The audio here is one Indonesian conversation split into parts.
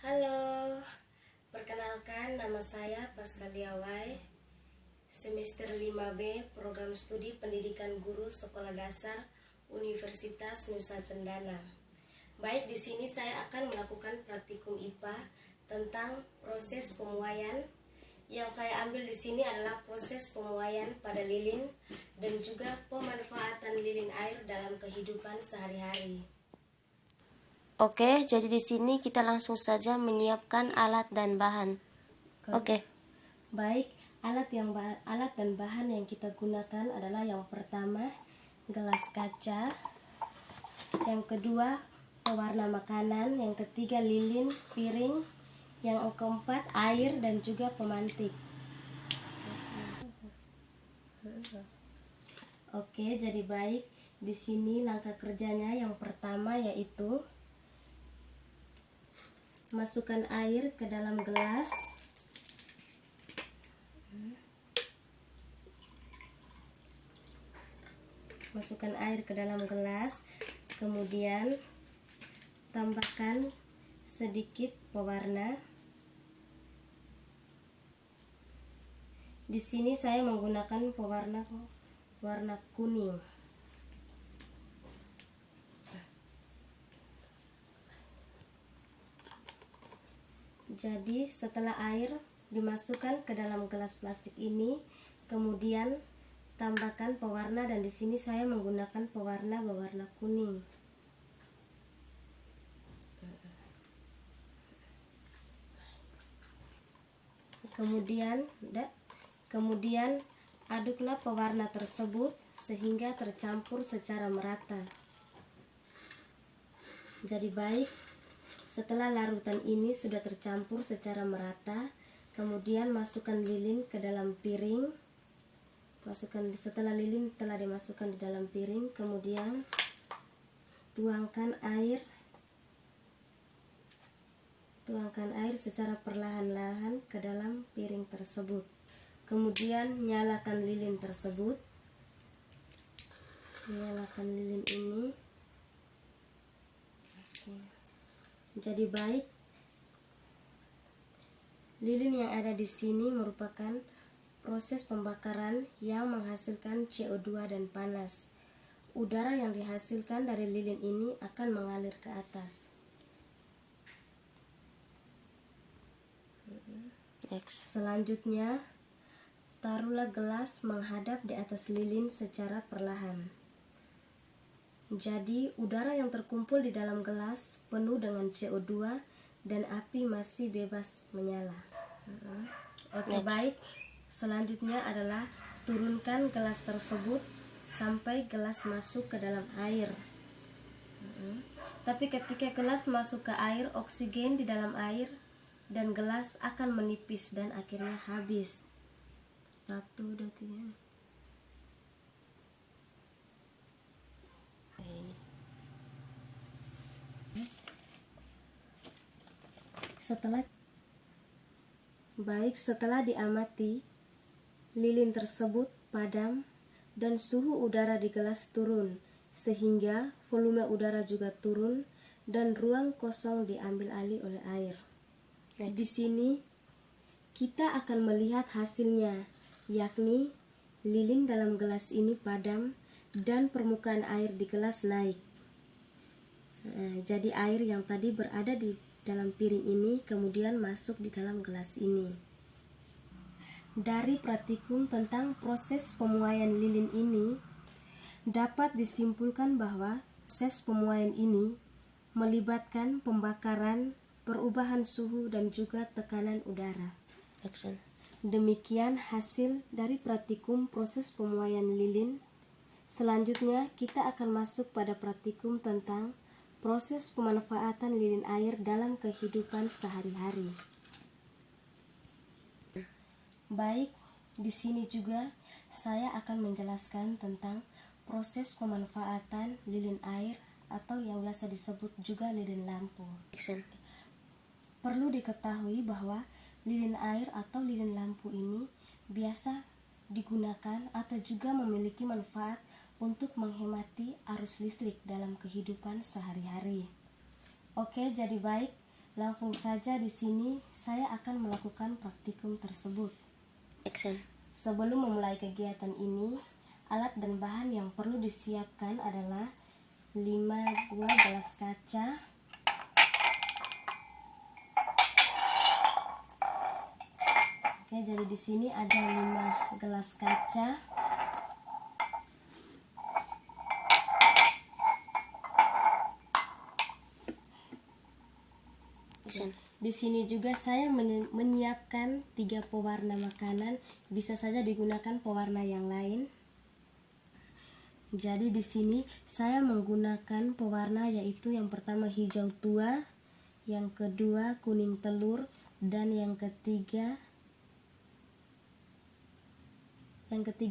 Halo, perkenalkan nama saya Pascal Diawai, semester 5B, program studi pendidikan guru sekolah dasar Universitas Nusa Cendana. Baik, di sini saya akan melakukan praktikum IPA tentang proses pemuaian. Yang saya ambil di sini adalah proses pemuaian pada lilin dan juga pemanfaatan lilin air dalam kehidupan sehari-hari. Oke, jadi di sini kita langsung saja menyiapkan alat dan bahan. Oke. Baik, alat dan bahan yang kita gunakan adalah yang pertama gelas kaca, yang kedua pewarna makanan, yang ketiga lilin, piring, yang keempat air dan juga pemantik. Oke, jadi baik, di sini langkah kerjanya yang pertama yaitu masukkan air ke dalam gelas. Masukkan air ke dalam gelas, kemudian tambahkan sedikit pewarna. Di sini saya menggunakan warna kuning. Jadi setelah air dimasukkan ke dalam gelas plastik ini, kemudian tambahkan pewarna, dan di sini saya menggunakan pewarna berwarna kuning. Kemudian aduklah pewarna tersebut sehingga tercampur secara merata. Jadi baik, setelah larutan ini sudah tercampur secara merata, kemudian masukkan lilin ke dalam piring. Setelah lilin telah dimasukkan di dalam piring, kemudian tuangkan air secara perlahan-lahan ke dalam piring tersebut. Kemudian nyalakan lilin tersebut. Nyalakan lilin ini. Jadi baik, lilin yang ada di sini merupakan proses pembakaran yang menghasilkan CO2 dan panas. Udara yang dihasilkan dari lilin ini akan mengalir ke atas. Selanjutnya, taruhlah gelas menghadap di atas lilin secara perlahan. Jadi, udara yang terkumpul di dalam gelas penuh dengan CO2 dan api masih bebas menyala. Oke, baik. Selanjutnya adalah turunkan gelas tersebut sampai gelas masuk ke dalam air. Tapi ketika gelas masuk ke air, oksigen di dalam air dan gelas akan menipis dan akhirnya habis. 1, 2, 3. Setelah diamati, lilin tersebut padam dan suhu udara di gelas turun, sehingga volume udara juga turun dan ruang kosong diambil alih oleh air. Di sini kita akan melihat hasilnya, yakni lilin dalam gelas ini padam dan permukaan air di gelas naik. Jadi air yang tadi berada di dalam piring ini kemudian masuk di dalam gelas ini. Dari praktikum tentang proses pemuaian lilin ini dapat disimpulkan bahwa proses pemuaian ini melibatkan pembakaran, perubahan suhu dan juga tekanan udara. Demikian hasil dari praktikum proses pemuaian lilin. Selanjutnya kita akan masuk pada praktikum tentang proses pemanfaatan lilin air dalam kehidupan sehari-hari. Baik, di sini juga saya akan menjelaskan tentang proses pemanfaatan lilin air atau yang biasa disebut juga lilin lampu. Perlu diketahui bahwa lilin air atau lilin lampu ini biasa digunakan atau juga memiliki manfaat untuk menghemati arus listrik dalam kehidupan sehari-hari. Oke, jadi baik, Langsung saja di sini saya akan melakukan praktikum tersebut. Action. Sebelum memulai kegiatan ini, alat dan bahan yang perlu disiapkan adalah 5 buah gelas kaca, oke, jadi di sini ada 5 gelas kaca. Action. Di sini juga saya menyiapkan 3 pewarna makanan, bisa saja digunakan pewarna yang lain. Jadi di sini saya menggunakan pewarna yaitu yang pertama hijau tua, yang kedua kuning telur, dan yang ketiga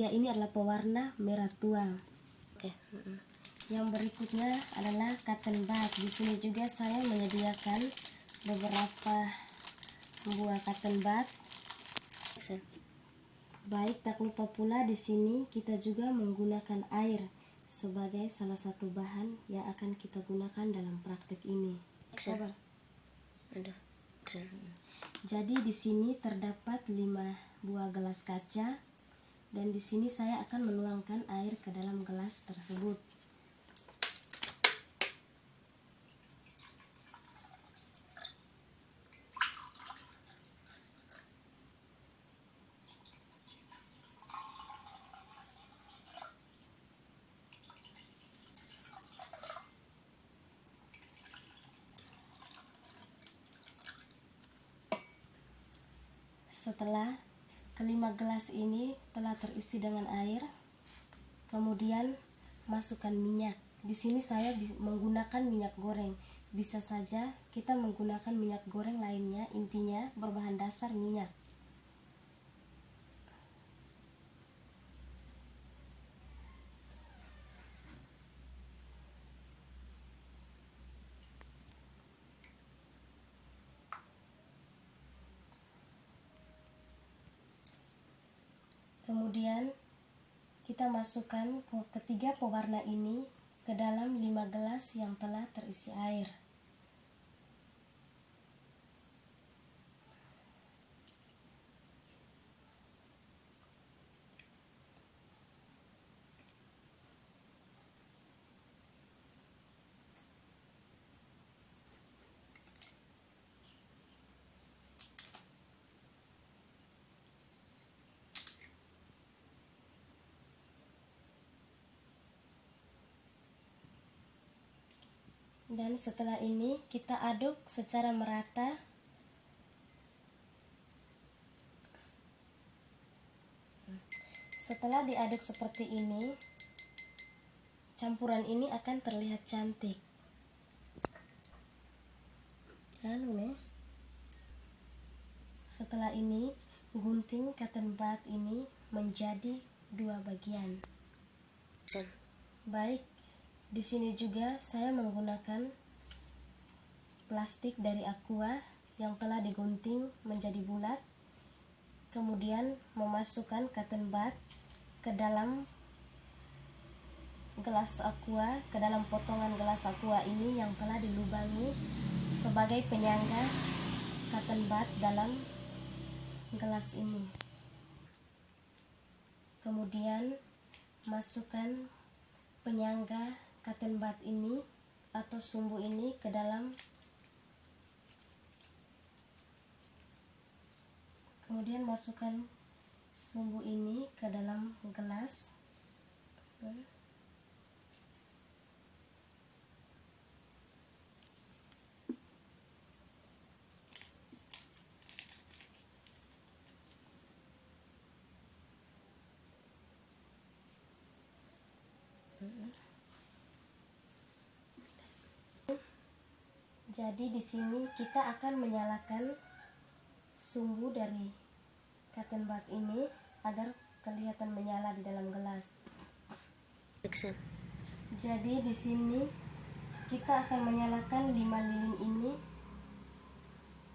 ini adalah pewarna merah tua. Oke. Yang berikutnya adalah cotton bud. Di sini juga saya menyediakan beberapa buah cotton bud. Action. Baik, tak lupa pula di sini kita juga menggunakan air sebagai salah satu bahan yang akan kita gunakan dalam praktek ini. Action. Sabar. Udah. Action. Jadi di sini terdapat 5 buah gelas kaca dan di sini saya akan menuangkan air ke dalam gelas tersebut. Setelah kelima gelas ini telah terisi dengan air, kemudian masukkan minyak. Di sini saya menggunakan minyak goreng. Bisa saja kita menggunakan minyak goreng lainnya, intinya berbahan dasar minyak. Kemudian kita masukkan ketiga pewarna ini ke dalam 5 gelas yang telah terisi air. Dan setelah ini kita aduk secara merata. Setelah diaduk seperti ini, campuran ini akan terlihat cantik. Setelah ini, gunting cotton bud ini menjadi 2 bagian. Action. Baik, di sini juga saya menggunakan plastik dari Aqua yang telah digunting menjadi bulat. Kemudian memasukkan cotton bud ke dalam gelas Aqua, ke dalam potongan gelas Aqua ini yang telah dilubangi sebagai penyangga cotton bud dalam gelas ini. Kemudian masukkan penyangga cotton bud ini atau sumbu ini ke dalam, kemudian masukkan sumbu ini ke dalam gelas. Jadi di sini kita akan menyalakan sumbu dari cotton bud ini agar kelihatan menyala di dalam gelas. Action. Jadi di sini kita akan menyalakan 5 lilin ini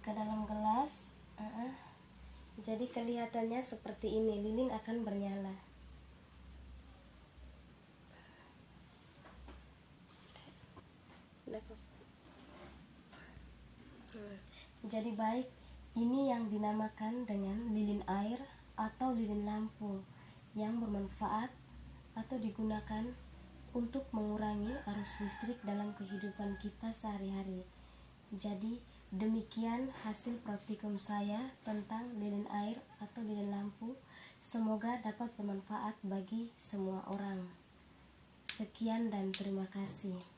ke dalam gelas. Jadi kelihatannya seperti ini, lilin akan bernyala. Jadi baik, ini yang dinamakan dengan lilin air atau lilin lampu yang bermanfaat atau digunakan untuk mengurangi arus listrik dalam kehidupan kita sehari-hari. Jadi demikian hasil praktikum saya tentang lilin air atau lilin lampu. Semoga dapat bermanfaat bagi semua orang. Sekian dan terima kasih.